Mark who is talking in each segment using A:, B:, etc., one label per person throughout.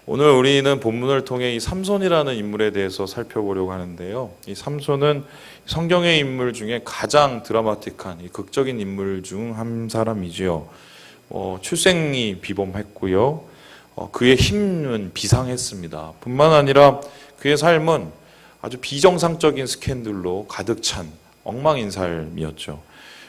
A: 오늘 우리는 본문을 통해 이 삼손이라는 인물에 대해서 살펴보려고 하는데요. 이 삼손은 성경의 인물 중에 가장 드라마틱한 극적인 인물 중 한 사람이지요. 출생이 비범했고요. 그의 힘은 비상했습니다. 뿐만 아니라 그의 삶은 아주 비정상적인 스캔들로 가득 찬 엉망인 삶이었죠.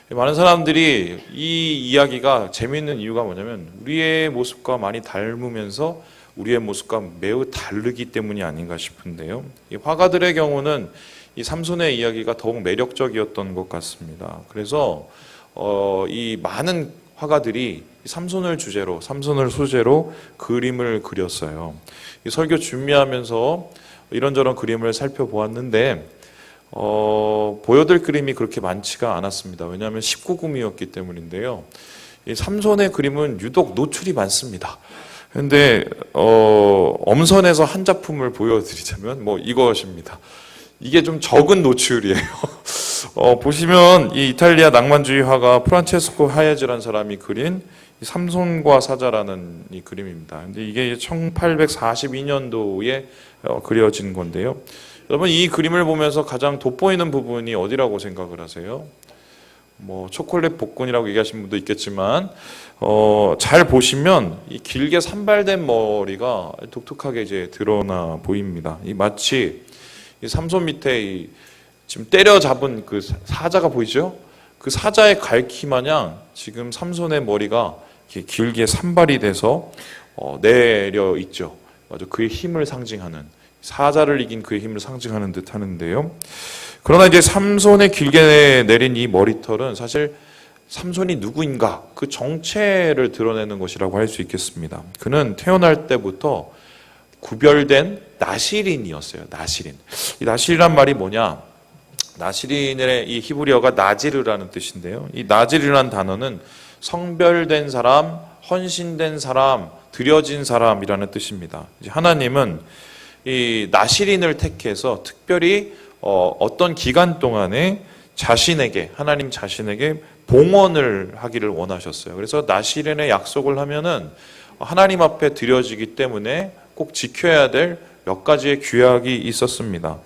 A: 많은 사람들이 이 이야기가 재미있는 이유가 뭐냐면 우리의 모습과 많이 닮으면서 우리의 모습과 매우 다르기 때문이 아닌가 싶은데요. 이 화가들의 경우는 이 삼손의 이야기가 더욱 매력적이었던 것 같습니다. 그래서 이 많은 화가들이 삼손을 주제로, 삼손을 소재로 그림을 그렸어요. 이 설교 준비하면서 이런저런 그림을 살펴보았는데 보여드릴 그림이 그렇게 많지가 않았습니다. 왜냐하면 19금이었기 때문인데요. 이 삼손의 그림은 유독 노출이 많습니다. 근데 엄선해서 한 작품을 보여드리자면 이것입니다. 이게 좀 적은 노출이에요. 보시면 이 이탈리아 낭만주의 화가 프란체스코 하예즈라는 사람이 그린 이 삼손과 사자라는 이 그림입니다. 근데 이게 1842년도에 그려진 건데요. 여러분 이 그림을 보면서 가장 돋보이는 부분이 어디라고 생각을 하세요? 초콜릿 복근이라고 얘기하시는 분도 있겠지만 잘 보시면 이 길게 산발된 머리가 독특하게 이제 드러나 보입니다. 이 마치 이 삼손 밑에 지금 때려잡은 그 사자가 보이죠? 그 사자의 갈퀴 마냥 지금 삼손의 머리가 이렇게 길게 산발이 돼서 내려 있죠. 맞아, 그의 힘을 상징하는, 사자를 이긴 그의 힘을 상징하는 듯 하는데요. 그러나 이제 삼손의 길게 내린 이 머리털은 사실 삼손이 누구인가 그 정체를 드러내는 것이라고 할 수 있겠습니다. 그는 태어날 때부터 구별된 나시린이었어요. 나시린. 이 나시린이란 말이 뭐냐? 나시린의 이 히브리어가 나지르라는 뜻인데요. 이 나지르라는 단어는 성별된 사람, 헌신된 사람, 드려진 사람이라는 뜻입니다. 이제 하나님은 이 나시린을 택해서 특별히 어떤 기간 동안에 하나님 자신에게 봉헌을 하기를 원하셨어요. 그래서 나시린의 약속을 하면은 하나님 앞에 드려지기 때문에 꼭 지켜야 될 몇 가지의 규약이 있었습니다.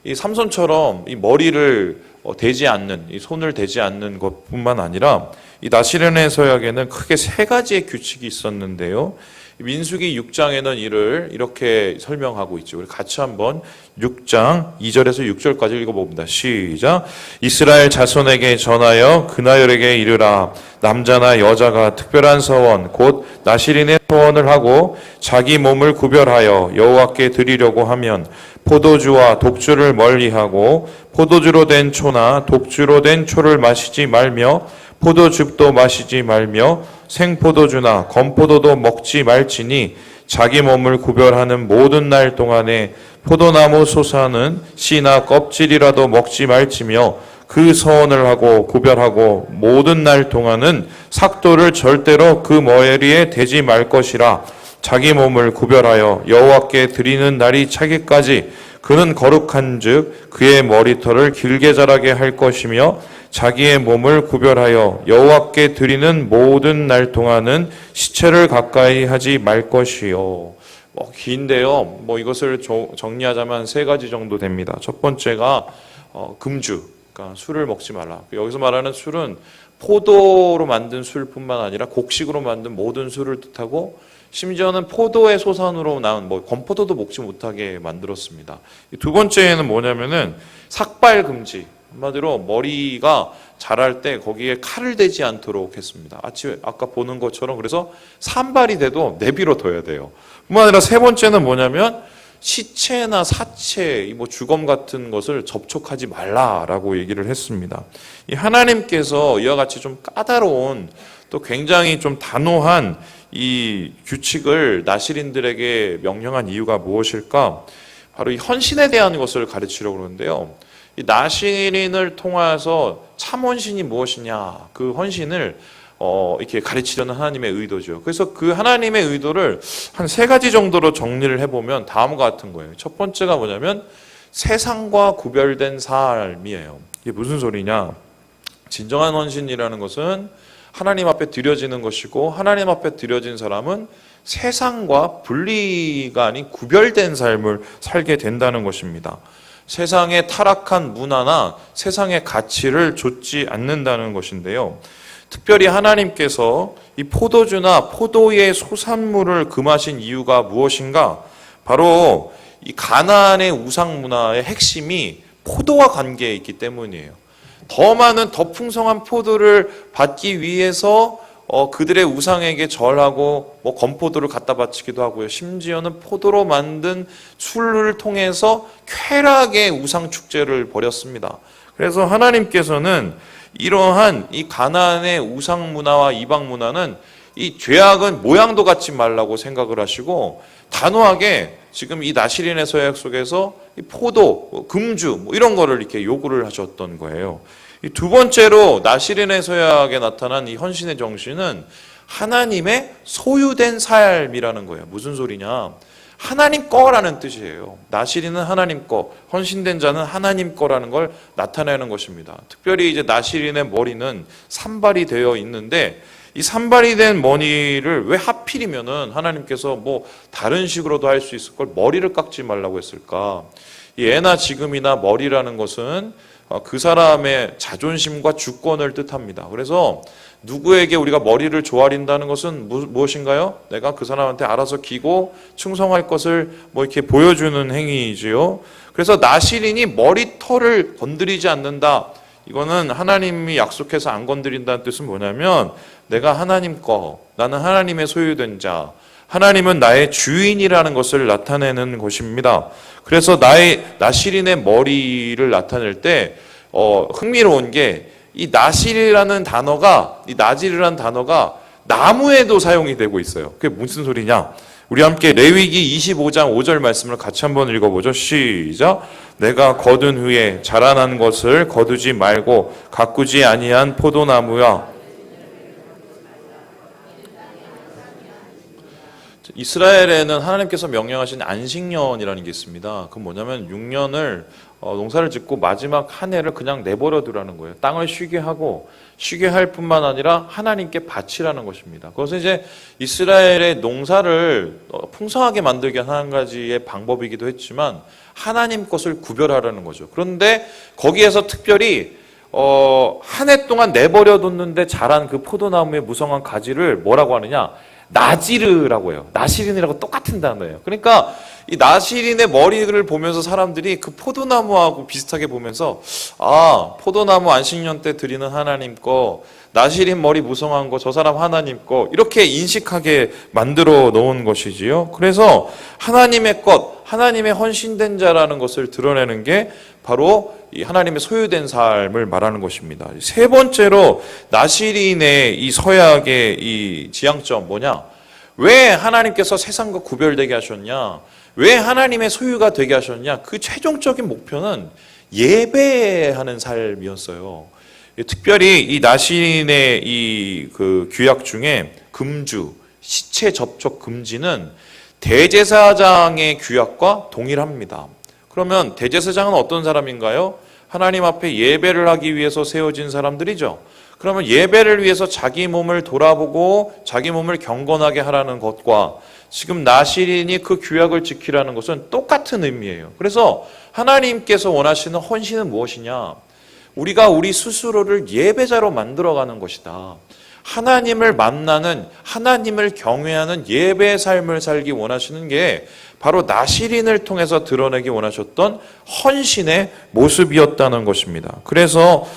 A: 이 삼손처럼 이 머리를 대지 않는, 이 손을 대지 않는 것뿐만 아니라 이 나시린의 서약에는 크게 세 가지의 규칙이 있었는데요. 민수기 6장에는 이를 이렇게 설명하고 있죠. 우리 같이 한번 6장 2절에서 6절까지 읽어봅니다. 시작. 이스라엘 자손에게 전하여 그나열에게 이르라. 남자나 여자가 특별한 서원 곧 나시린의 서원을 하고 자기 몸을 구별하여 여호와께 드리려고 하면 포도주와 독주를 멀리하고 포도주로 된 초나 독주로 된 초를 마시지 말며 포도즙도 마시지 말며 생포도주나 건포도도 먹지 말지니 자기 몸을 구별하는 모든 날 동안에 포도나무 솟아는 씨나 껍질이라도 먹지 말지며 그 서원을 하고 구별하고 모든 날 동안은 삭도를 절대로 그 머리에 대지 말 것이라. 자기 몸을 구별하여 여호와께 드리는 날이 차기까지 그는 거룩한즉 그의 머리털을 길게 자라게 할 것이며 자기의 몸을 구별하여 여호와께 드리는 모든 날 동안은 시체를 가까이 하지 말 것이요. 긴데요. 이것을 정리하자면 세 가지 정도 됩니다. 첫 번째가 금주, 그러니까 술을 먹지 말라. 여기서 말하는 술은 포도로 만든 술뿐만 아니라 곡식으로 만든 모든 술을 뜻하고 심지어는 포도의 소산으로 나온 건포도도 먹지 못하게 만들었습니다. 두 번째는 뭐냐면은 삭발 금지. 한마디로 머리가 자랄 때 거기에 칼을 대지 않도록 했습니다. 아까 보는 것처럼 그래서 산발이 돼도 내비로 둬야 돼요. 뿐만 아니라 세 번째는 뭐냐면 시체나 사체, 주검 같은 것을 접촉하지 말라라고 얘기를 했습니다. 이 하나님께서 이와 같이 좀 까다로운 또 굉장히 좀 단호한 이 규칙을 나시린들에게 명령한 이유가 무엇일까? 바로 이 헌신에 대한 것을 가르치려고 그러는데요. 이 나시린을 통해서 참 헌신이 무엇이냐, 그 헌신을 이렇게 가르치려는 하나님의 의도죠. 그래서 그 하나님의 의도를 한 세 가지 정도로 정리를 해보면 다음과 같은 거예요. 첫 번째가 뭐냐면 세상과 구별된 삶이에요. 이게 무슨 소리냐? 진정한 헌신이라는 것은 하나님 앞에 드려지는 것이고 하나님 앞에 드려진 사람은 세상과 분리가 아닌 구별된 삶을 살게 된다는 것입니다. 세상의 타락한 문화나 세상의 가치를 좇지 않는다는 것인데요. 특별히 하나님께서 이 포도주나 포도의 소산물을 금하신 이유가 무엇인가? 바로 이 가나안의 우상 문화의 핵심이 포도와 관계에 있기 때문이에요. 더 많은 더 풍성한 포도를 받기 위해서 그들의 우상에게 절하고 건포도를 갖다 바치기도 하고요. 심지어는 포도로 만든 술을 통해서 쾌락의 우상 축제를 벌였습니다. 그래서 하나님께서는 이러한 이 가나안의 우상 문화와 이방 문화는 이 죄악은 모양도 갖지 말라고 생각을 하시고 단호하게 지금 이 나시린의 서약 속에서 이 포도, 금주 이런 거를 이렇게 요구를 하셨던 거예요. 이 두 번째로 나시린의 서약에 나타난 이 헌신의 정신은 하나님의 소유된 삶이라는 거예요. 무슨 소리냐? 하나님 거라는 뜻이에요. 나시린은 하나님 거, 헌신된 자는 하나님 거라는 걸 나타내는 것입니다. 특별히 이제 나시린의 머리는 산발이 되어 있는데 이 산발이 된 머리를 왜 하필이면은 하나님께서 다른 식으로도 할 수 있을 걸 머리를 깎지 말라고 했을까? 이 예나 지금이나 머리라는 것은 그 사람의 자존심과 주권을 뜻합니다. 그래서 누구에게 우리가 머리를 조아린다는 것은 무엇인가요? 내가 그 사람한테 알아서 기고 충성할 것을 이렇게 보여주는 행위이지요. 그래서 나시린이 머리털을 건드리지 않는다. 이거는 하나님이 약속해서 안 건드린다는 뜻은 뭐냐면 내가 하나님 거, 나는 하나님의 소유된 자, 하나님은 나의 주인이라는 것을 나타내는 것입니다. 그래서 나시린의 머리를 나타낼 때 흥미로운 게 이 나실이라는 단어가 나무에도 사용이 되고 있어요. 그게 무슨 소리냐? 우리 함께 레위기 25장 5절 말씀을 같이 한번 읽어보죠. 시작. 내가 거둔 후에 자라난 것을 거두지 말고 가꾸지 아니한 포도나무야. 이스라엘에는 하나님께서 명령하신 안식년이라는 게 있습니다. 그건 뭐냐면 6년을 농사를 짓고 마지막 한 해를 그냥 내버려 두라는 거예요. 땅을 쉬게 하고 쉬게 할 뿐만 아니라 하나님께 바치라는 것입니다. 그것은 이제 이스라엘의 농사를 풍성하게 만들기 위한 한 가지의 방법이기도 했지만 하나님 것을 구별하라는 거죠. 그런데 거기에서 특별히 한 해 동안 내버려 뒀는데 자란 그 포도나무의 무성한 가지를 뭐라고 하느냐? 나지르라고 해요. 나시린이라고 똑같은 단어예요. 그러니까 이 나시린의 머리를 보면서 사람들이 그 포도나무하고 비슷하게 보면서 포도나무 안식년 때 드리는 하나님 거, 나시린 머리 무성한 거 저 사람 하나님 거 이렇게 인식하게 만들어 놓은 것이지요. 그래서 하나님의 것, 하나님의 헌신된 자라는 것을 드러내는 게 바로 이 하나님의 소유된 삶을 말하는 것입니다. 세 번째로 나시린의 이 서약의 이 지향점 뭐냐? 왜 하나님께서 세상과 구별되게 하셨냐? 왜 하나님의 소유가 되게 하셨냐? 그 최종적인 목표는 예배하는 삶이었어요. 특별히 이 나시린의 이 그 규약 중에 금주, 시체 접촉 금지는 대제사장의 규약과 동일합니다. 그러면 대제사장은 어떤 사람인가요? 하나님 앞에 예배를 하기 위해서 세워진 사람들이죠. 그러면 예배를 위해서 자기 몸을 돌아보고 자기 몸을 경건하게 하라는 것과 지금 나시린이 그 규약을 지키라는 것은 똑같은 의미예요. 그래서 하나님께서 원하시는 헌신은 무엇이냐? 우리가 우리 스스로를 예배자로 만들어가는 것이다. 하나님을 만나는, 하나님을 경외하는 예배의 삶을 살기 원하시는 게 바로 나시린을 통해서 드러내기 원하셨던 헌신의 모습이었다는 것입니다. 그래서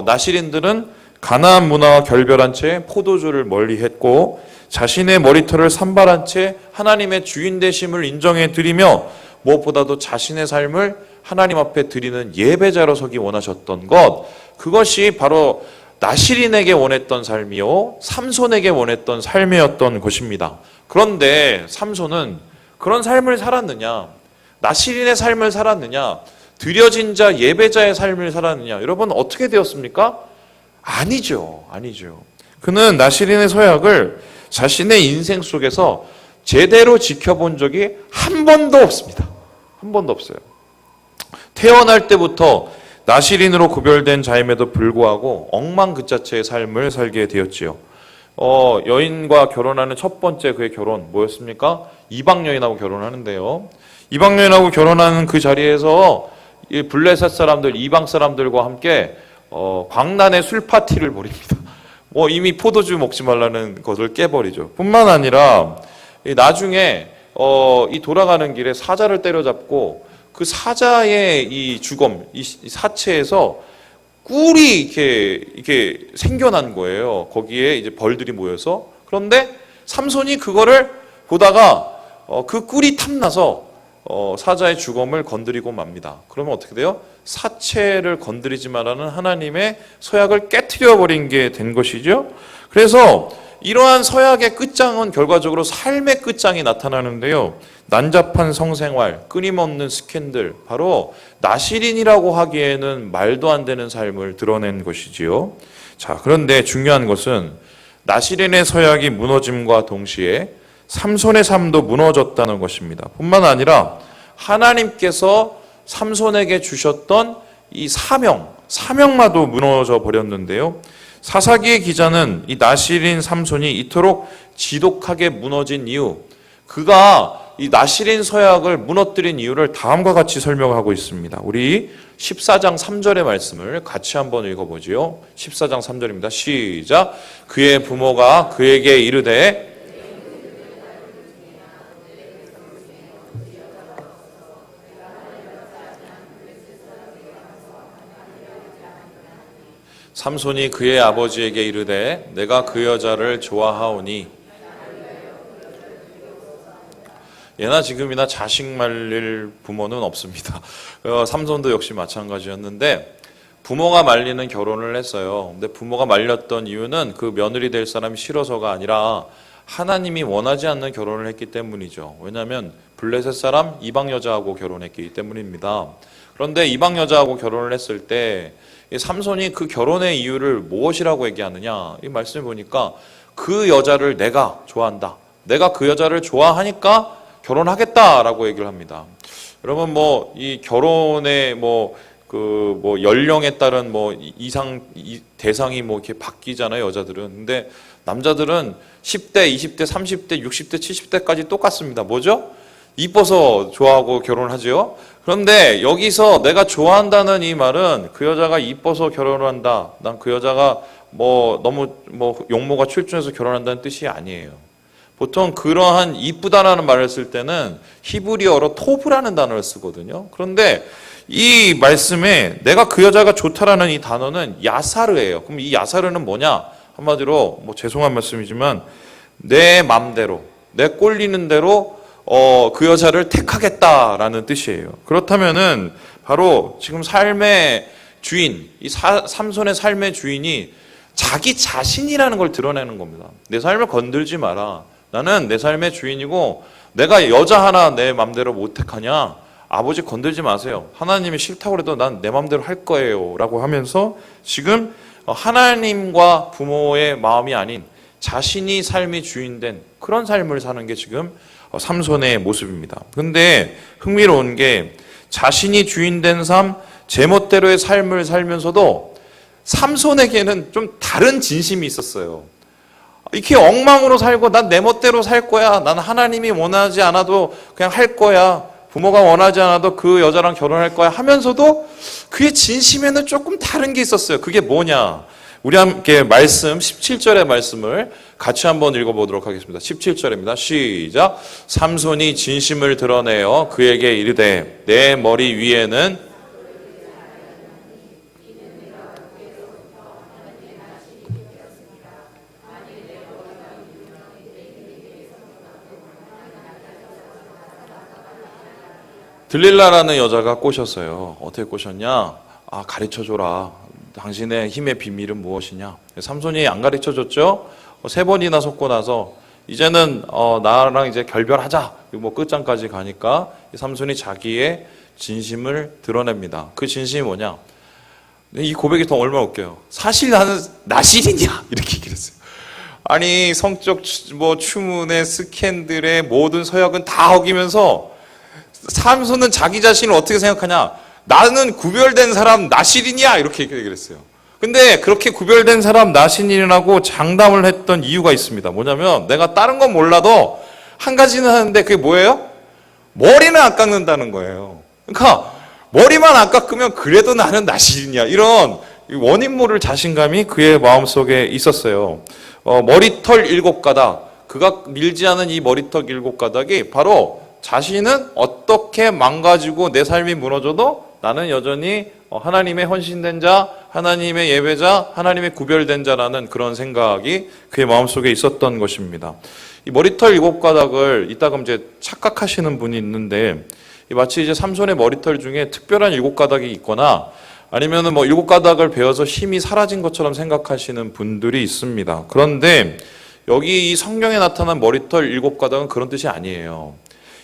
A: 나시린들은 가나안 문화와 결별한 채 포도주를 멀리했고 자신의 머리털을 산발한 채 하나님의 주인 되심을 인정해 드리며 무엇보다도 자신의 삶을 하나님 앞에 드리는 예배자로 서기 원하셨던 것, 그것이 바로 나시린에게 원했던 삶이요 삼손에게 원했던 삶이었던 것입니다. 그런데 삼손은 그런 삶을 살았느냐? 나시린의 삶을 살았느냐? 드려진 자 예배자의 삶을 살았느냐? 여러분 어떻게 되었습니까? 아니죠. 그는 나시린의 서약을 자신의 인생 속에서 제대로 지켜본 적이 한 번도 없습니다. 한 번도 없어요. 태어날 때부터 나시린으로 구별된 자임에도 불구하고 엉망 그 자체의 삶을 살게 되었지요. 여인과 결혼하는 첫 번째 그의 결혼 뭐였습니까? 이방 여인하고 결혼하는데요. 이방 여인하고 결혼하는 그 자리에서 이 블레셋 사람들, 이방 사람들과 함께 광란의 술 파티를 벌입니다. 이미 포도주 먹지 말라는 것을 깨버리죠. 뿐만 아니라 나중에 이 돌아가는 길에 사자를 때려잡고 그 사자의 이 주검, 이 사체에서 꿀이 이렇게 생겨난 거예요. 거기에 이제 벌들이 모여서. 그런데 삼손이 그거를 보다가 그 꿀이 탐나서 사자의 주검을 건드리고 맙니다. 그러면 어떻게 돼요? 사체를 건드리지 말라는 하나님의 서약을 깨트려 버린 게 된 것이죠. 그래서 이러한 서약의 끝장은 결과적으로 삶의 끝장이 나타나는데요. 난잡한 성생활, 끊임없는 스캔들, 바로 나시린이라고 하기에는 말도 안 되는 삶을 드러낸 것이지요. 자, 그런데 중요한 것은 나시린의 서약이 무너짐과 동시에 삼손의 삶도 무너졌다는 것입니다. 뿐만 아니라 하나님께서 삼손에게 주셨던 이 사명마도 무너져 버렸는데요. 사사기의 기자는 이 나시린 삼손이 이토록 지독하게 무너진 이유, 그가 이 나시린 서약을 무너뜨린 이유를 다음과 같이 설명하고 있습니다. 우리 14장 3절의 말씀을 같이 한번 읽어보지요. 14장 3절입니다. 시작. 그의 부모가 그에게 이르되 삼손이 그의 아버지에게 이르되 내가 그 여자를 좋아하오니. 예나 지금이나 자식 말릴 부모는 없습니다. 삼손도 역시 마찬가지였는데 부모가 말리는 결혼을 했어요. 근데 부모가 말렸던 이유는 그 며느리 될 사람이 싫어서가 아니라 하나님이 원하지 않는 결혼을 했기 때문이죠. 왜냐하면 블레셋 사람 이방 여자하고 결혼했기 때문입니다. 그런데 이방 여자하고 결혼을 했을 때 삼손이 그 결혼의 이유를 무엇이라고 얘기하느냐, 이 말씀을 보니까 그 여자를 내가 좋아한다, 내가 그 여자를 좋아하니까 결혼하겠다라고 얘기를 합니다. 여러분 이 결혼의 연령에 따른 대상이 이렇게 바뀌잖아요, 여자들은. 근데 남자들은 10대, 20대, 30대, 60대, 70대까지 똑같습니다. 뭐죠? 이뻐서 좋아하고 결혼하죠. 그런데 여기서 내가 좋아한다는 이 말은 그 여자가 이뻐서 결혼을 한다, 난 그 여자가 너무 용모가 출중해서 결혼한다는 뜻이 아니에요. 보통 그러한 이쁘다라는 말을 쓸 때는 히브리어로 토브라는 단어를 쓰거든요. 그런데 이 말씀에 내가 그 여자가 좋다라는 이 단어는 야사르예요. 그럼 이 야사르는 뭐냐? 한마디로 죄송한 말씀이지만 내 맘대로, 내 꼴리는 대로 그 여자를 택하겠다라는 뜻이에요. 그렇다면은 바로 지금 삶의 주인, 이 삼손의 삶의 주인이 자기 자신이라는 걸 드러내는 겁니다. 내 삶을 건들지 마라. 나는 내 삶의 주인이고 내가 여자 하나 내 맘대로 못 택하냐? 아버지 건들지 마세요. 하나님이 싫다고 해도 난 내 맘대로 할 거예요 라고 하면서 지금 하나님과 부모의 마음이 아닌 자신이 삶의 주인된 그런 삶을 사는 게 지금 삼손의 모습입니다. 근데 흥미로운 게 자신이 주인된 삶, 제멋대로의 삶을 살면서도 삼손에게는 좀 다른 진심이 있었어요. 이렇게 엉망으로 살고 난 내 멋대로 살 거야. 난 하나님이 원하지 않아도 그냥 할 거야. 부모가 원하지 않아도 그 여자랑 결혼할 거야 하면서도 그의 진심에는 조금 다른 게 있었어요. 그게 뭐냐? 우리 함께 말씀 17절의 말씀을 같이 한번 읽어보도록 하겠습니다. 17절입니다. 시작. 삼손이 진심을 드러내어 그에게 이르되 내 머리 위에는 들릴라라는 여자가 꼬셨어요. 어떻게 꼬셨냐? 가르쳐줘라. 당신의 힘의 비밀은 무엇이냐? 삼손이 안 가르쳐줬죠? 3번이나 속고 나서 이제는 나랑 이제 결별하자. 끝장까지 가니까 삼손이 자기의 진심을 드러냅니다. 그 진심이 뭐냐? 이 고백이 더 얼마나 웃겨요. 사실 나는 나실이냐? 이렇게 얘기를 했어요. 아니 성적 추문의 스캔들의 모든 서약은 다 어기면서 삼손은 자기 자신을 어떻게 생각하냐? 나는 구별된 사람 나실이냐? 이렇게 얘기를 했어요. 근데 그렇게 구별된 사람 나신인이라고 장담을 했던 이유가 있습니다. 뭐냐면 내가 다른 건 몰라도 한 가지는 하는데 그게 뭐예요? 머리는 안 깎는다는 거예요. 그러니까 머리만 안 깎으면 그래도 나는 나신이야. 이런 원인 모를 자신감이 그의 마음속에 있었어요. 머리털 7가닥, 그가 밀지 않은 이 머리털 7가닥이 바로 자신은 어떻게 망가지고 내 삶이 무너져도 나는 여전히 하나님의 헌신된 자, 하나님의 예배자, 하나님의 구별된 자라는 그런 생각이 그의 마음속에 있었던 것입니다. 이 머리털 7가닥을 이따금 이제 착각하시는 분이 있는데 마치 이제 삼손의 머리털 중에 특별한 7가닥이 있거나 아니면은 7가닥을 베어서 힘이 사라진 것처럼 생각하시는 분들이 있습니다. 그런데 여기 이 성경에 나타난 머리털 7가닥은 그런 뜻이 아니에요.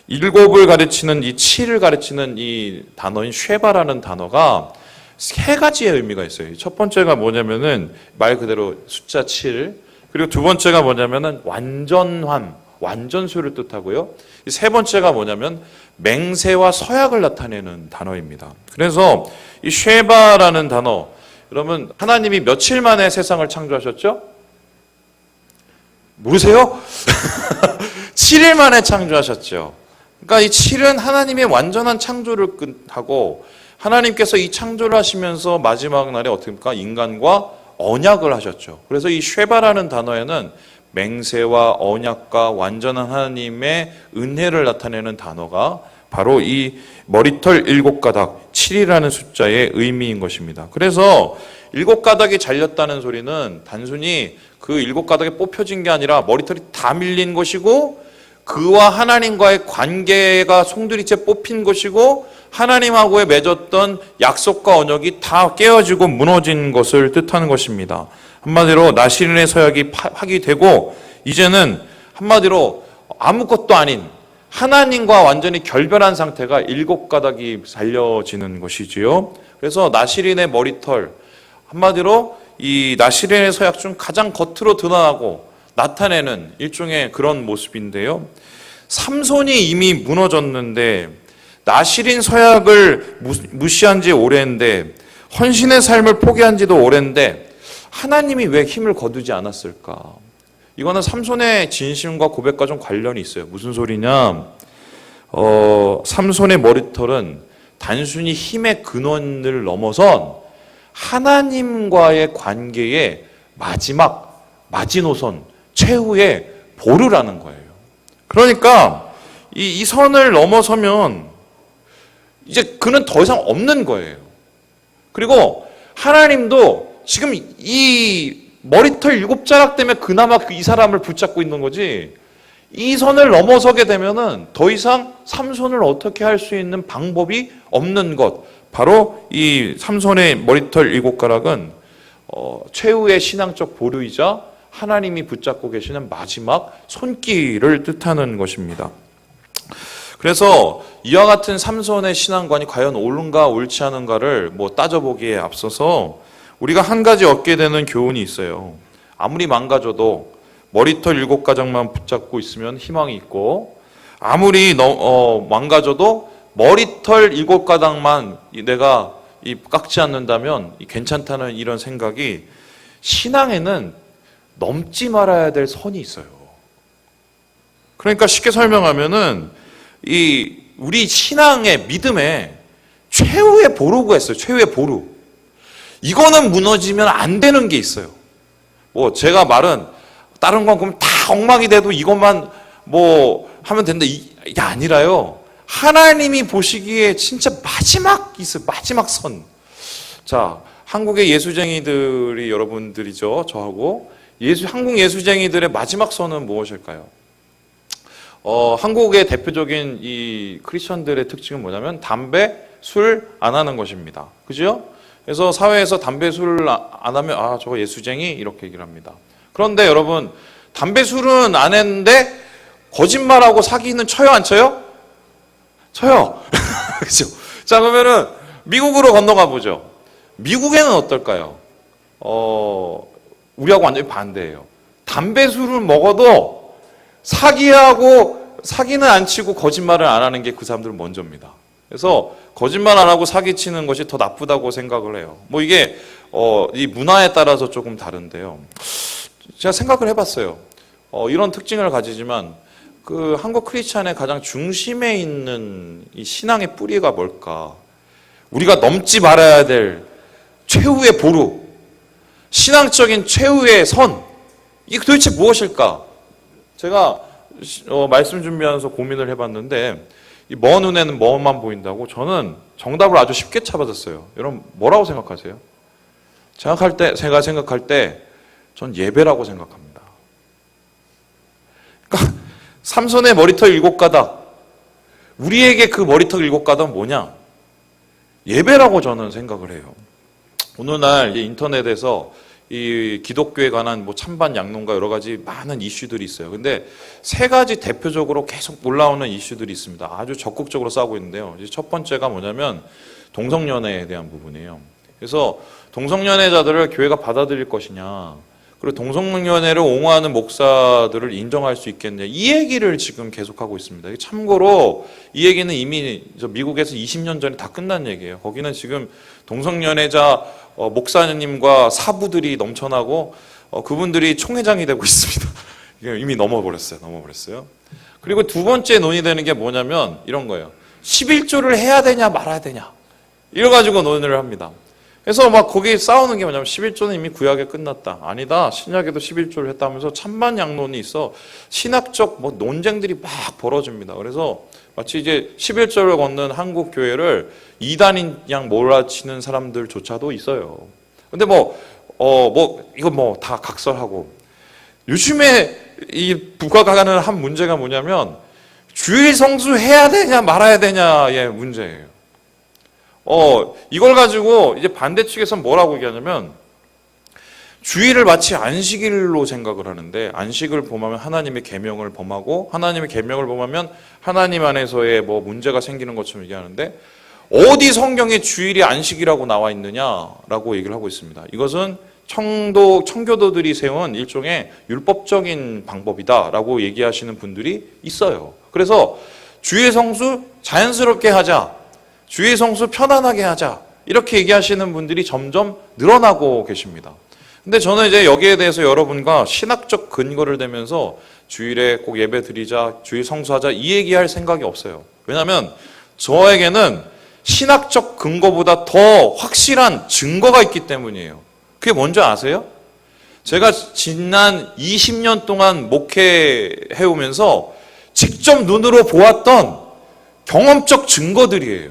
A: 7을 가르치는 이 7을 가르치는 이 단어인 쉐바라는 단어가 세 가지의 의미가 있어요. 첫 번째가 뭐냐면은 말 그대로 숫자 7, 그리고 두 번째가 뭐냐면은 완전함, 완전수를 뜻하고요. 세 번째가 뭐냐면 맹세와 서약을 나타내는 단어입니다. 그래서 이 쉐바라는 단어, 여러분 하나님이 며칠 만에 세상을 창조하셨죠? 모르세요? 7일 만에 창조하셨죠. 그러니까 이 7은 하나님의 완전한 창조를 하고 하나님께서 이 창조를 하시면서 마지막 날에 어떻게 합니까? 인간과 언약을 하셨죠. 그래서 이 쉐바라는 단어에는 맹세와 언약과 완전한 하나님의 은혜를 나타내는 단어가 바로 이 머리털 7가닥, 7이라는 숫자의 의미인 것입니다. 그래서 7가닥이 잘렸다는 소리는 단순히 그 7가닥에 뽑혀진 게 아니라 머리털이 다 밀린 것이고 그와 하나님과의 관계가 송두리째 뽑힌 것이고 하나님하고의 맺었던 약속과 언약이 다 깨어지고 무너진 것을 뜻하는 것입니다. 한마디로 나시린의 서약이 파기되고 이제는 한마디로 아무것도 아닌 하나님과 완전히 결별한 상태가 7가닥이 잘려지는 것이지요. 그래서 나시린의 머리털, 한마디로 이 나시린의 서약 중 가장 겉으로 드러나고 나타내는 일종의 그런 모습인데요. 삼손이 이미 무너졌는데 나시린 서약을 무시한 지 오래인데 헌신의 삶을 포기한 지도 오래인데 하나님이 왜 힘을 거두지 않았을까? 이거는 삼손의 진심과 고백과 좀 관련이 있어요. 무슨 소리냐? 삼손의 머리털은 단순히 힘의 근원을 넘어선 하나님과의 관계의 마지노선, 최후의 보루라는 거예요. 그러니까 이 선을 넘어서면 이제 그는 더 이상 없는 거예요. 그리고 하나님도 지금 이 머리털 7자락 때문에 그나마 이 사람을 붙잡고 있는 거지, 이 선을 넘어서게 되면은 더 이상 삼손을 어떻게 할 수 있는 방법이 없는 것, 바로 이 삼손의 머리털 7가락은 최후의 신앙적 보루이자 하나님이 붙잡고 계시는 마지막 손길을 뜻하는 것입니다. 그래서 이와 같은 삼손의 신앙관이 과연 옳은가 옳지 않은가를 따져보기에 앞서서 우리가 한 가지 얻게 되는 교훈이 있어요. 아무리 망가져도 머리털 7가닥만 붙잡고 있으면 희망이 있고, 아무리 망가져도 머리털 7가닥만 내가 깎지 않는다면 괜찮다는 이런 생각이, 신앙에는 넘지 말아야 될 선이 있어요. 그러니까 쉽게 설명하면은 우리 신앙의 믿음에 최후의 보루가 있어요. 최후의 보루. 이거는 무너지면 안 되는 게 있어요. 제가 말은 다른 건 그럼 다 엉망이 돼도 이것만 하면 된다, 이게 아니라요. 하나님이 보시기에 진짜 마지막 선. 자, 한국의 예수쟁이들이 여러분들이죠. 저하고. 한국 예수쟁이들의 마지막 선은 무엇일까요? 한국의 대표적인 이 크리스천들의 특징은 뭐냐면 담배, 술 안 하는 것입니다. 그죠? 그래서 사회에서 담배, 술 안 하면 저거 예수쟁이 이렇게 얘기를 합니다. 그런데 여러분, 담배, 술은 안 했는데 거짓말하고 사기는 쳐요, 안 쳐요? 쳐요. 그죠? 자, 그러면은 미국으로 건너가 보죠. 미국에는 어떨까요? 우리하고 완전히 반대예요. 담배, 술을 먹어도 사기는 안 치고 거짓말을 안 하는 게 그 사람들은 먼저입니다. 그래서 거짓말 안 하고 사기치는 것이 더 나쁘다고 생각을 해요. 이게 이 문화에 따라서 조금 다른데요. 제가 생각을 해봤어요. 이런 특징을 가지지만 그 한국 크리스찬의 가장 중심에 있는 이 신앙의 뿌리가 뭘까? 우리가 넘지 말아야 될 최후의 보루, 신앙적인 최후의 선, 이게 도대체 무엇일까? 제가 말씀 준비하면서 고민을 해봤는데 이 먼 눈에는 뭐만 보인다고 저는 정답을 아주 쉽게 찾아봤어요. 여러분 뭐라고 생각하세요? 제가 생각할 때 전 예배라고 생각합니다. 그러니까 삼손의 머리털 7가닥, 우리에게 그 머리털 7가닥은 뭐냐? 예배라고 저는 생각을 해요. 오늘날 인터넷에서 이 기독교에 관한 뭐 찬반 양론과 여러 가지 많은 이슈들이 있어요. 근데 세 가지 대표적으로 계속 올라오는 이슈들이 있습니다. 아주 적극적으로 싸우고 있는데요. 첫 번째가 뭐냐면 동성연애에 대한 부분이에요. 그래서 동성연애자들을 교회가 받아들일 것이냐, 그리고 동성연애를 옹호하는 목사들을 인정할 수 있겠냐, 이 얘기를 지금 계속하고 있습니다. 참고로 이 얘기는 이미 미국에서 20년 전에 다 끝난 얘기예요. 거기는 지금 동성연애자 목사님과 사부들이 넘쳐나고 그분들이 총회장이 되고 있습니다. 이미 넘어버렸어요. 그리고 두 번째 논의되는 게 뭐냐면 이런 거예요. 11조를 해야 되냐 말아야 되냐, 이래가지고 논의를 합니다. 그래서 막 거기 싸우는 게 뭐냐면 11조는 이미 구약에 끝났다. 아니다. 신약에도 11조를 했다면서 찬반 양론이 있어. 신학적 뭐 논쟁들이 막 벌어집니다. 그래서 마치 이제 11조를 걷는 한국 교회를 이단인 양 몰아치는 사람들조차도 있어요. 근데 이거 뭐 다 각설하고, 요즘에 이 부각하는 한 문제가 뭐냐면 주일 성수 해야 되냐 말아야 되냐의 문제예요. 이걸 가지고 이제 반대측에서는 뭐라고 얘기하냐면 주일을 마치 안식일로 생각을 하는데, 안식을 범하면 하나님의 계명을 범하고 하나님의 계명을 범하면 하나님 안에서의 뭐 문제가 생기는 것처럼 얘기하는데, 어디 성경에 주일이 안식이라고 나와 있느냐라고 얘기를 하고 있습니다. 이것은 청교도들이 세운 일종의 율법적인 방법이다라고 얘기하시는 분들이 있어요. 그래서 주일 성수 자연스럽게 하자, 주일 성수 편안하게 하자, 이렇게 얘기하시는 분들이 점점 늘어나고 계십니다. 근데 저는 이제 여기에 대해서 여러분과 신학적 근거를 대면서 주일에 꼭 예배 드리자, 주일 성수하자, 이 얘기할 생각이 없어요. 왜냐하면 저에게는 신학적 근거보다 더 확실한 증거가 있기 때문이에요. 그게 뭔지 아세요? 제가 지난 20년 동안 목회해 오면서 직접 눈으로 보았던 경험적 증거들이에요.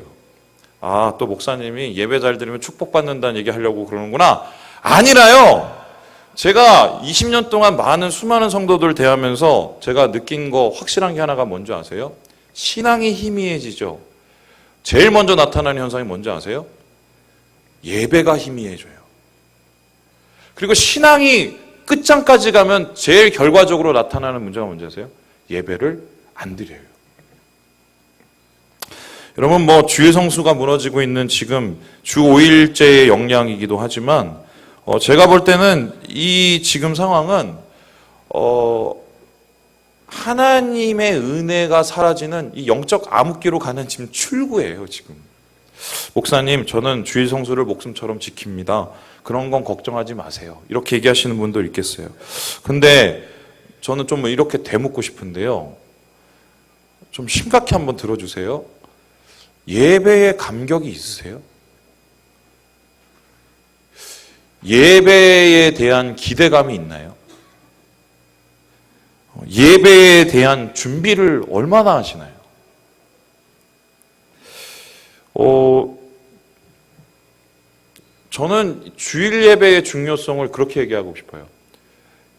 A: 아, 또 목사님이 예배 잘 드리면 축복받는다는 얘기 하려고 그러는구나. 아니라요. 제가 20년 동안 수많은 성도들 대하면서 제가 느낀 거 확실한 게 하나가 뭔지 아세요? 신앙이 희미해지죠. 제일 먼저 나타나는 현상이 뭔지 아세요? 예배가 희미해져요. 그리고 신앙이 끝장까지 가면 제일 결과적으로 나타나는 문제가 뭔지 아세요? 예배를 안 드려요. 여러분, 주일 성수가 무너지고 있는 지금 주 5일제의 영향이기도 하지만, 제가 볼 때는 이 지금 상황은, 하나님의 은혜가 사라지는 이 영적 암흑기로 가는 지금 출구예요, 지금. 목사님, 저는 주일 성수를 목숨처럼 지킵니다. 그런 건 걱정하지 마세요. 이렇게 얘기하시는 분도 있겠어요. 근데 저는 좀 이렇게 되묻고 싶은데요. 좀 심각히 한번 들어주세요. 예배에 감격이 있으세요? 예배에 대한 기대감이 있나요? 예배에 대한 준비를 얼마나 하시나요? 저는 주일 예배의 중요성을 그렇게 얘기하고 싶어요.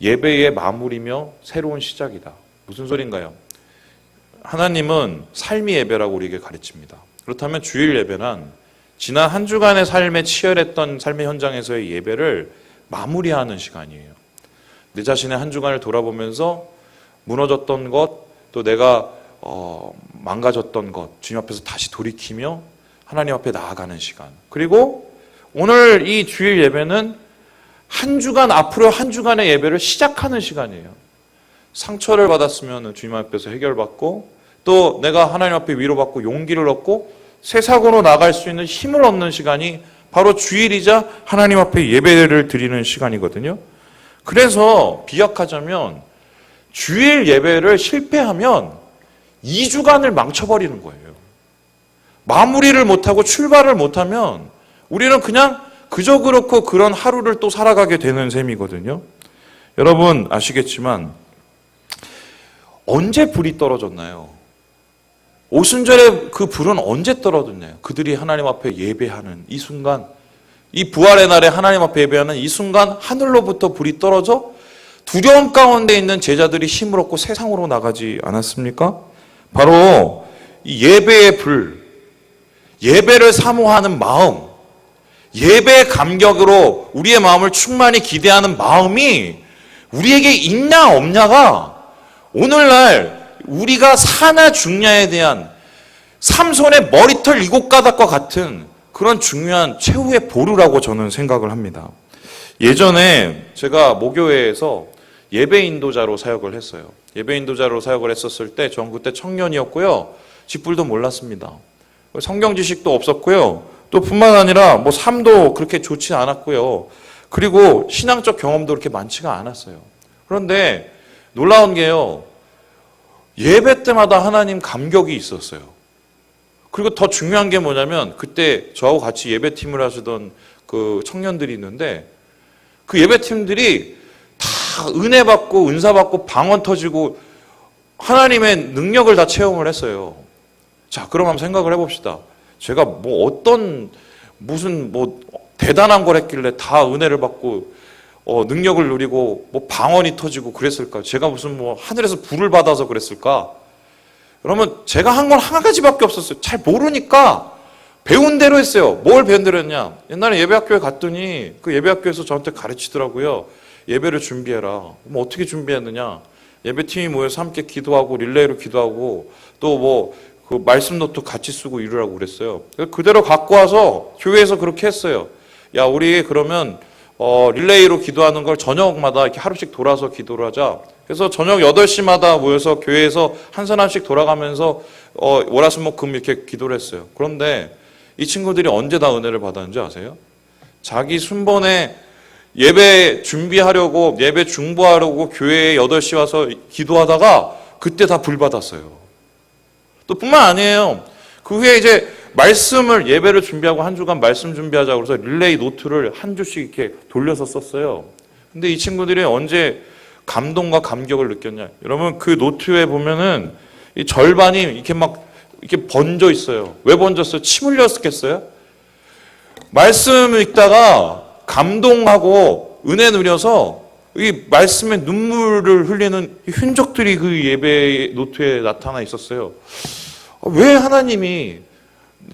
A: 예배의 마무리며 새로운 시작이다. 무슨 소린가요? 하나님은 삶의 예배라고 우리에게 가르칩니다. 그렇다면 주일 예배는 지난 한 주간의 삶에 치열했던 삶의 현장에서의 예배를 마무리하는 시간이에요. 내 자신의 한 주간을 돌아보면서 무너졌던 것, 또 내가 망가졌던 것, 주님 앞에서 다시 돌이키며 하나님 앞에 나아가는 시간. 그리고 오늘 이 주일 예배는 한 주간, 앞으로 한 주간의 예배를 시작하는 시간이에요. 상처를 받았으면 주님 앞에서 해결받고, 또 내가 하나님 앞에 위로받고 용기를 얻고 세상으로 나갈 수 있는 힘을 얻는 시간이 바로 주일이자 하나님 앞에 예배를 드리는 시간이거든요. 그래서 비약하자면 주일 예배를 실패하면 2주간을 망쳐버리는 거예요. 마무리를 못하고 출발을 못하면 우리는 그냥 그저 그렇고 그런 하루를 또 살아가게 되는 셈이거든요. 여러분 아시겠지만 언제 불이 떨어졌나요? 오순절에 그 불은 언제 떨어졌나요? 그들이 하나님 앞에 예배하는 이 순간, 이 부활의 날에 하나님 앞에 예배하는 이 순간 하늘로부터 불이 떨어져 두려움 가운데 있는 제자들이 힘을 얻고 세상으로 나가지 않았습니까? 바로 이 예배의 불, 예배를 사모하는 마음, 예배의 감격으로 우리의 마음을 충만히 기대하는 마음이 우리에게 있냐 없냐가 오늘날 우리가 사나 죽냐에 대한 삼손의 머리털 7가닥과 같은 그런 중요한 최후의 보루라고 저는 생각을 합니다. 예전에 제가 모교회에서 예배 인도자로 사역을 했어요. 예배 인도자로 사역을 했었을 때 전 그때 청년이었고요. 쥐뿔도 몰랐습니다. 성경 지식도 없었고요. 또 뿐만 아니라 뭐 삶도 그렇게 좋지 않았고요. 그리고 신앙적 경험도 그렇게 많지가 않았어요. 그런데 놀라운 게요. 예배 때마다 하나님 감격이 있었어요. 그리고 더 중요한 게 뭐냐면 그때 저하고 같이 예배팀을 하시던 그 청년들이 있는데 그 예배팀들이 다 은혜 받고 은사 받고 방언 터지고 하나님의 능력을 다 체험을 했어요. 자, 그럼 한번 생각을 해봅시다. 제가 뭐 어떤 무슨 뭐 대단한 걸 했길래 다 은혜를 받고 능력을 누리고 뭐 방언이 터지고 그랬을까? 제가 무슨 뭐 하늘에서 불을 받아서 그랬을까? 그러면 제가 한 건 한 가지밖에 없었어요. 잘 모르니까 배운 대로 했어요. 뭘 배운 대로 했냐? 옛날에 예배학교에 갔더니 그 예배학교에서 저한테 가르치더라고요. 예배를 준비해라. 뭐 어떻게 준비했느냐? 예배팀이 모여서 함께 기도하고 릴레이로 기도하고 또 뭐 그 말씀 노트 같이 쓰고 이러라고 그랬어요. 그대로 갖고 와서 교회에서 그렇게 했어요. 야, 우리 그러면 릴레이로 기도하는 걸 저녁마다 이렇게 하루씩 돌아서 기도를 하자. 그래서 저녁 8시마다 모여서 교회에서 한 사람씩 돌아가면서 월화수목금 이렇게 기도를 했어요. 그런데 이 친구들이 언제 다 은혜를 받았는지 아세요? 자기 순번에 예배 준비하려고 예배 중보하려고 교회에 8시 와서 기도하다가 그때 다 불 받았어요. 또 뿐만 아니에요. 그 후에 이제 말씀을 예배를 준비하고 한 주간 말씀 준비하자고 그래서 릴레이 노트를 한 주씩 이렇게 돌려서 썼어요. 근데 이 친구들이 언제 감동과 감격을 느꼈냐? 여러분 그 노트에 보면은 이 절반이 이렇게 막 이렇게 번져 있어요. 왜 번졌어요? 침 흘렸겠어요? 말씀 읽다가 감동하고 은혜 누려서 이 말씀에 눈물을 흘리는 흔적들이 그 예배 노트에 나타나 있었어요. 왜 하나님이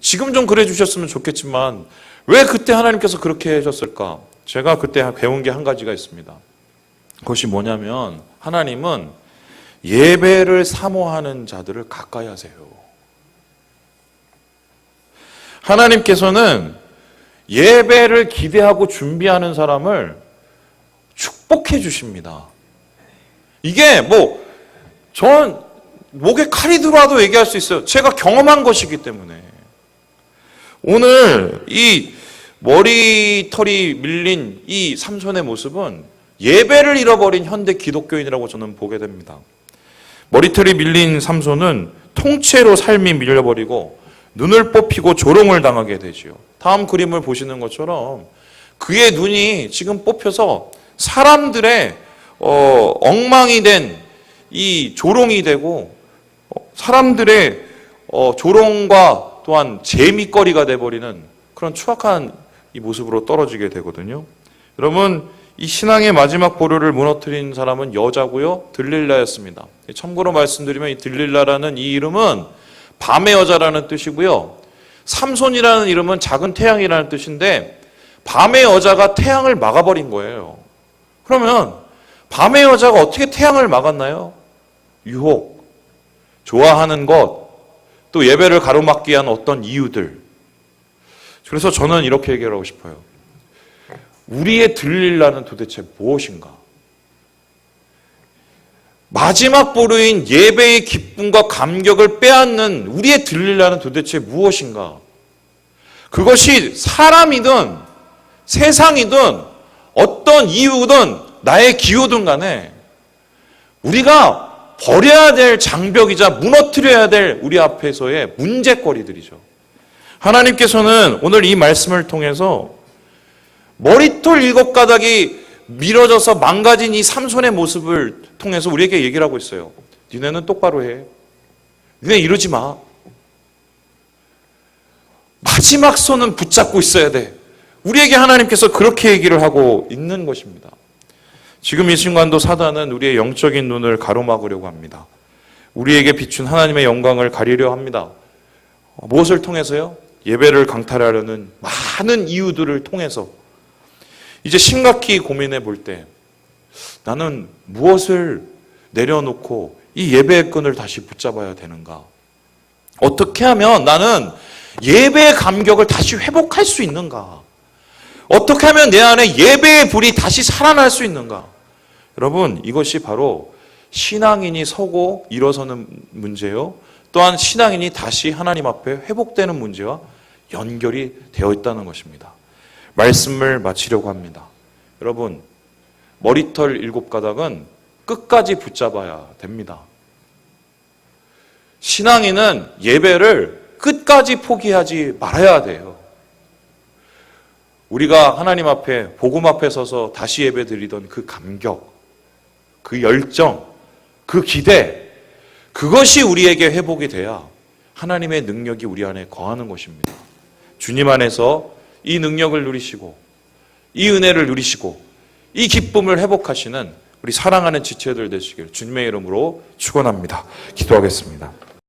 A: 지금 좀 그래 주셨으면 좋겠지만 왜 그때 하나님께서 그렇게 하셨을까? 제가 그때 배운 게 한 가지가 있습니다. 그것이 뭐냐면 하나님은 예배를 사모하는 자들을 가까이 하세요. 하나님께서는 예배를 기대하고 준비하는 사람을 축복해 주십니다. 이게 뭐 전 목에 칼이 들어와도 얘기할 수 있어요. 제가 경험한 것이기 때문에. 오늘 이 머리털이 밀린 이 삼손의 모습은 예배를 잃어버린 현대 기독교인이라고 저는 보게 됩니다. 머리털이 밀린 삼손은 통째로 삶이 밀려버리고 눈을 뽑히고 조롱을 당하게 되지요. 다음 그림을 보시는 것처럼 그의 눈이 지금 뽑혀서 사람들의 엉망이 된 이 조롱이 되고 사람들의 조롱과 또한 재미거리가 돼버리는 그런 추악한 이 모습으로 떨어지게 되거든요. 여러분 이 신앙의 마지막 보루를 무너뜨린 사람은 여자고요. 들릴라였습니다. 참고로 말씀드리면 이 들릴라라는 이 이름은 밤의 여자라는 뜻이고요. 삼손이라는 이름은 작은 태양이라는 뜻인데 밤의 여자가 태양을 막아버린 거예요. 그러면 밤의 여자가 어떻게 태양을 막았나요? 유혹, 좋아하는 것, 또 예배를 가로막기 위한 어떤 이유들. 그래서 저는 이렇게 얘기하고 싶어요. 우리의 들릴라는 도대체 무엇인가? 마지막 보루인 예배의 기쁨과 감격을 빼앗는 우리의 들릴라는 도대체 무엇인가? 그것이 사람이든 세상이든 어떤 이유든 나의 기호든 간에 우리가 버려야 될 장벽이자 무너뜨려야 될 우리 앞에서의 문제거리들이죠. 하나님께서는 오늘 이 말씀을 통해서 머리털 7가닥이 밀어져서 망가진 이 삼손의 모습을 통해서 우리에게 얘기를 하고 있어요. 니네는 똑바로 해. 니네 이러지 마. 마지막 손은 붙잡고 있어야 돼. 우리에게 하나님께서 그렇게 얘기를 하고 있는 것입니다. 지금 이 순간도 사단은 우리의 영적인 눈을 가로막으려고 합니다. 우리에게 비춘 하나님의 영광을 가리려 합니다. 무엇을 통해서요? 예배를 강탈하려는 많은 이유들을 통해서. 이제 심각히 고민해 볼 때 나는 무엇을 내려놓고 이 예배의 끈을 다시 붙잡아야 되는가? 어떻게 하면 나는 예배의 감격을 다시 회복할 수 있는가? 어떻게 하면 내 안에 예배의 불이 다시 살아날 수 있는가? 여러분, 이것이 바로 신앙인이 서고 일어서는 문제요. 또한 신앙인이 다시 하나님 앞에 회복되는 문제와 연결이 되어 있다는 것입니다. 말씀을 마치려고 합니다. 여러분, 머리털 7가닥은 끝까지 붙잡아야 됩니다. 신앙인은 예배를 끝까지 포기하지 말아야 돼요. 우리가 하나님 앞에, 복음 앞에 서서 다시 예배 드리던 그 감격, 그 열정, 그 기대, 그것이 우리에게 회복이 돼야 하나님의 능력이 우리 안에 거하는 것입니다. 주님 안에서 이 능력을 누리시고, 이 은혜를 누리시고, 이 기쁨을 회복하시는 우리 사랑하는 지체들 되시길 주님의 이름으로 축원합니다. 기도하겠습니다.